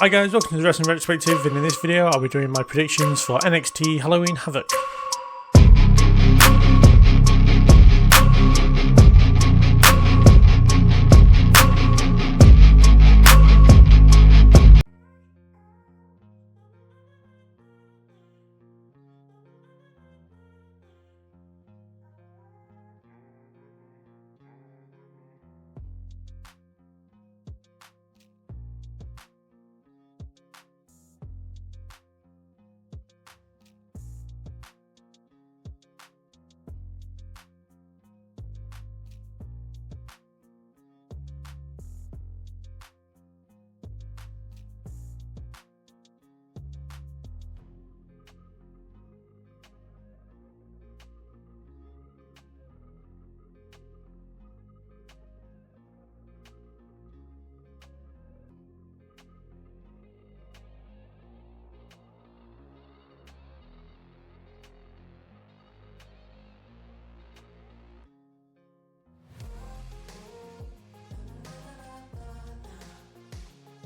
Hi guys, welcome to the Wrestling Retrospective, and in this video I'll be doing my predictions for NXT Halloween Havoc.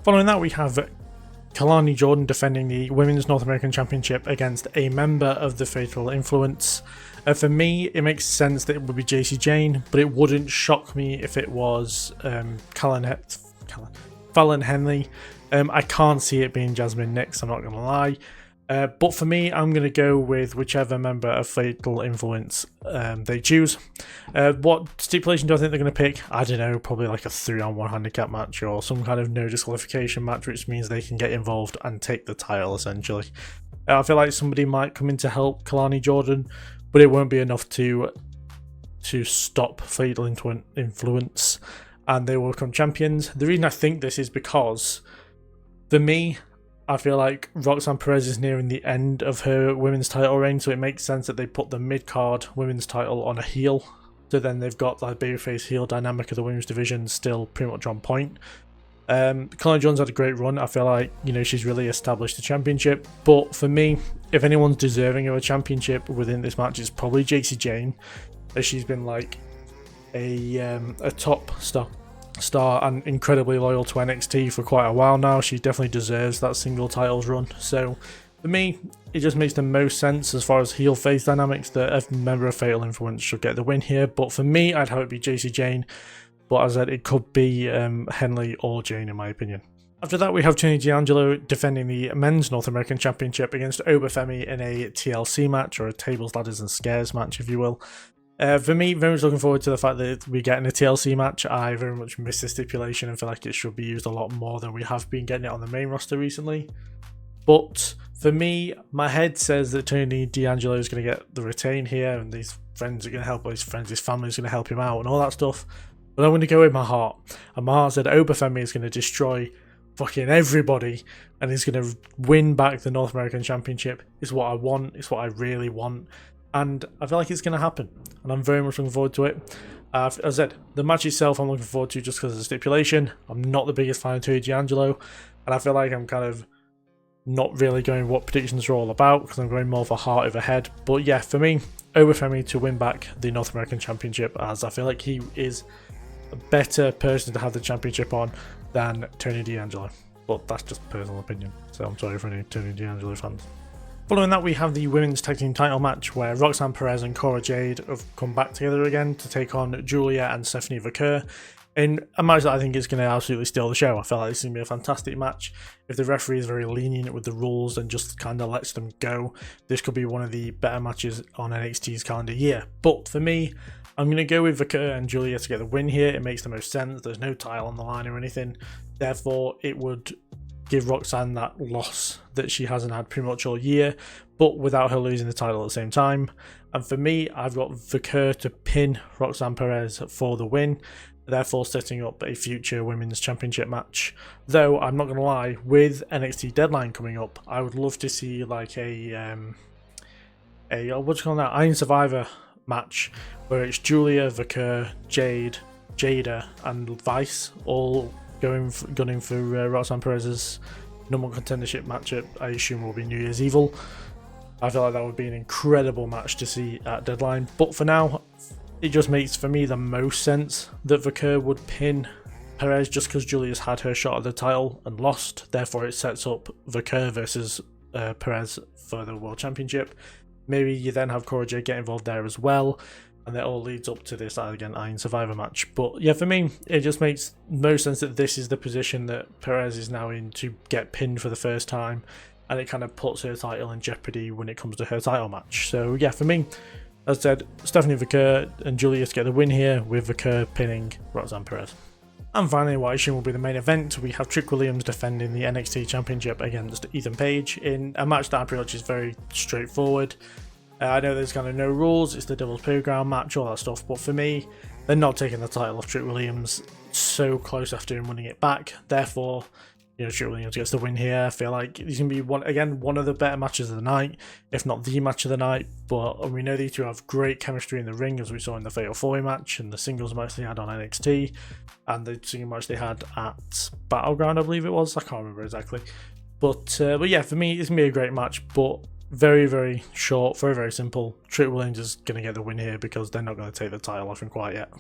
Following that, we have Kelani Jordan defending the Women's North American Championship against a member of the Fatal Influence. For me, it makes sense that it would be JC Jane, but it wouldn't shock me if it was Fallon Henley. I can't see it being Jasmine Nix, I'm not going to lie. But for me, I'm going to go with whichever member of Fatal Influence they choose. What stipulation do I think they're going to pick? I don't know, probably like a 3-on-1 handicap match or some kind of no disqualification match, which means they can get involved and take the title, essentially. I feel like somebody might come in to help Kelani Jordan, but it won't be enough to stop Fatal Influence, and they will become champions. The reason I think this is because, for me, I feel like Roxanne Perez is nearing the end of her women's title reign, so it makes sense that they put the mid-card women's title on a heel. So then they've got that babyface heel dynamic of the women's division still pretty much on point. Kelani Jones had a great run. I feel like, she's really established the championship. But for me, if anyone's deserving of a championship within this match, it's probably JC Jane, as she's been like a top star and incredibly loyal to NXT for quite a while now. She definitely deserves that single titles run. So for me, it just makes the most sense as far as heel face dynamics that a member of Fatal Influence should get the win here. But for me, I'd have it be JC Jane, but as I said, it could be Henley or Jane in my opinion. After that, we have Tony D'Angelo defending the Men's North American Championship against Femi in a TLC match, or a Tables, Ladders and Scares match, if you will. For me, very much looking forward to the fact that we get in a TLC match. I very much miss the stipulation and feel like it should be used a lot more than we have been getting it on the main roster recently. But for me, my head says that Tony D'Angelo is going to get the retain here, and these friends are going to help his friends, his family is going to help him out and all that stuff. But I'm going to go with my heart. And my heart said Femi is going to destroy fucking everybody and he's going to win back the North American Championship. It's what I want. It's what I really want. And I feel like it's going to happen, and I'm very much looking forward to it. As I said, the match itself I'm looking forward to just because of the stipulation. I'm not the biggest fan of Tony D'Angelo, and I feel like I'm kind of not really going what predictions are all about because I'm going more for heart over head. But yeah, for me, Femi to win back the North American Championship, as I feel like he is a better person to have the championship on than Tony D'Angelo. But that's just personal opinion, so I'm sorry for any Tony D'Angelo fans. Following that, we have the women's tag team title match where Roxanne Perez and Cora Jade have come back together again to take on Julia and Stephanie Vaquer in a match that I think is going to absolutely steal the show. I feel like it's going to be a fantastic match. If the referee is very lenient with the rules and just kind of lets them go, this could be one of the better matches on NXT's calendar year. But for me, I'm going to go with Vaquer and Julia to get the win here. It makes the most sense. There's no title on the line or anything. Therefore, it would give Roxanne that loss that she hasn't had pretty much all year, but without her losing the title at the same time. And for me, I've got Vaquer to pin Roxanne Perez for the win, therefore setting up a future women's championship match. Though I'm not going to lie, with NXT Deadline coming up, I would love to see like a what do you call that, Iron Survivor match where it's Julia, Vaquer, Jada and Vice all gunning for Roxanne Perez's number one contendership matchup. I assume will be New Year's Evil. I feel like that would be an incredible match to see at Deadline. But for now, it just makes for me the most sense that Vaquer would pin Perez just because Julius had her shot at the title and lost, therefore it sets up Vaquer versus Perez for the World Championship. Maybe you then have Cora Jade get involved there as well, and that all leads up to this again Iron Survivor match. But yeah, for me, it just makes no sense that this is the position that Perez is now in to get pinned for the first time, and it kind of puts her title in jeopardy when it comes to her title match. So yeah, for me, as I said, Stephanie Vaquer and Julius get the win here, with Vaquer pinning Roxanne Perez. And finally, what I assume will be the main event, we have Trick Williams defending the NXT Championship against Ethan Page in a match that I pretty much is very straightforward. I know there's kind of no rules, it's the Devil's Playground match, all that stuff, but for me, they're not taking the title off Trick Williams so close after him winning it back. Therefore, you know, Trick Williams gets the win here. I feel like it's going to be, one of the better matches of the night, if not the match of the night. But we know these two have great chemistry in the ring, as we saw in the Fatal 4-Way match and the singles match they had on NXT, and the single match they had at Battleground, I believe it was. I can't remember exactly. But yeah, for me, it's going to be a great match, but very, very short, very, very simple. Trick Williams is going to get the win here because they're not going to take the title off him quite yet.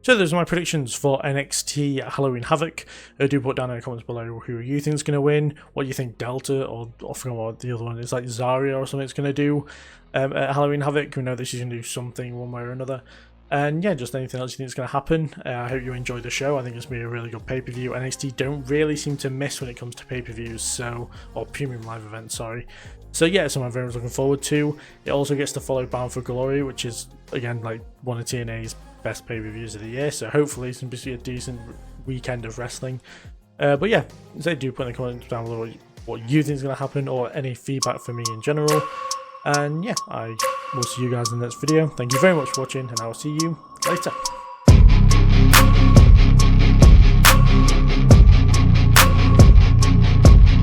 So those are my predictions for NXT Halloween Havoc. Do put down in the comments below who you think is going to win, what you think Delta, or I forgot what the other one is, like Zarya or something, is going to do at Halloween Havoc. We know that she's going to do something one way or another. And yeah, just anything else you think is going to happen. I hope you enjoyed the show. I think it's going to be a really good pay-per-view. NXT don't really seem to miss when it comes to pay-per-views, or premium live events, sorry. So yeah, something I'm very much looking forward to. It also gets to follow Bound for Glory, which is, again, like one of TNA's best pay-per-views of the year. So hopefully it's going to be a decent weekend of wrestling. But yeah, do put in the comments down below what you think is going to happen, or any feedback for me in general. And yeah, I will see you guys in the next video. Thank you very much for watching, and I will see you later.